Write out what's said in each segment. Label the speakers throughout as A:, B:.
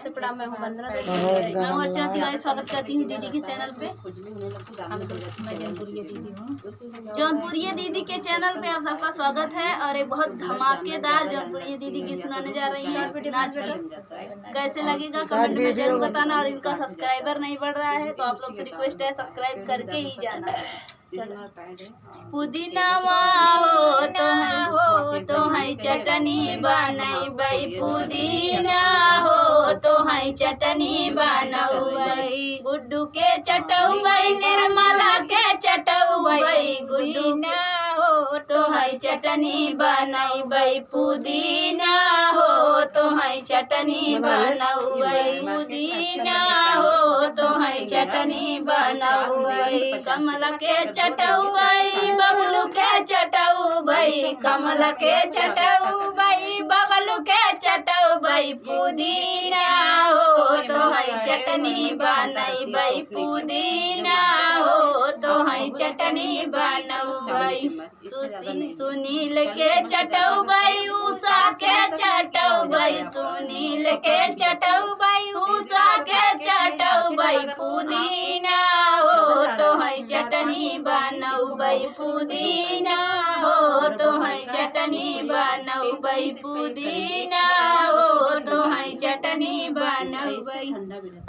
A: नमस्ते प्रणाम। मैं हूँ वंदना देवी।
B: मैं अर्चना तिवारी स्वागत करती हूँ दीदी के चैनल पे।
A: मैं जौनपुरिया दीदी हूँ।
B: जौनपुरिया दीदी के चैनल पे आप सबका स्वागत है और एक बहुत धमाकेदार जौनपुरिया दीदी की सुनाने जा रही है नाच की। कैसे लगेगा कमेंट में जरूर बताना। और इनका सब्सक्राइबर नहीं बढ़ रहा है तो आप लोग से रिक्वेस्ट है सब्सक्राइब करके ही जाना। पुदीनावा हो तो है चटनी बनाई बई, पुदीना हो तो है चटनी बनाऊ बई, गुड्डू के चटऊ बई, निर्मला के चटऊ बई, गुड्डू हो तो है चटनी बनाई बई, पुदीना हो तो है चटनी बनाऊ बई, पुदीना हो तो है चटनी बनाऊ बई, कमला के चटऊ बई, बबलू के चटऊ बई, कमला के चटऊ बई, बबलू के चटऊ बई, पुदीना हो तो है चटनी बनाई बई, पुदीना हो तो है चटनी बनाऊ बई, सुनील के चटऊ बई, उषा के चटऊ बई, सुनील के चटऊ बई, उषा के चटऊ बई, पुदीना हो तो है चटनी बनाऊ बई, पुदीना हो तो है चटनी बनाऊ बई, पुदीना हो तो है चटनी बनाऊ बई।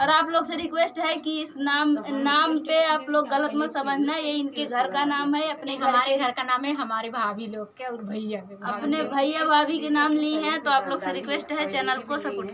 B: और आप लोग से रिक्वेस्ट है कि इस नाम पे आप लोग गलत मत समझना, ये इनके घर का नाम है, अपने घर का नाम है, हमारे भाभी लोग के और भैया के, अपने भैया भाभी के नाम लिए हैं। तो आप लोग से रिक्वेस्ट है चैनल को सपोर्ट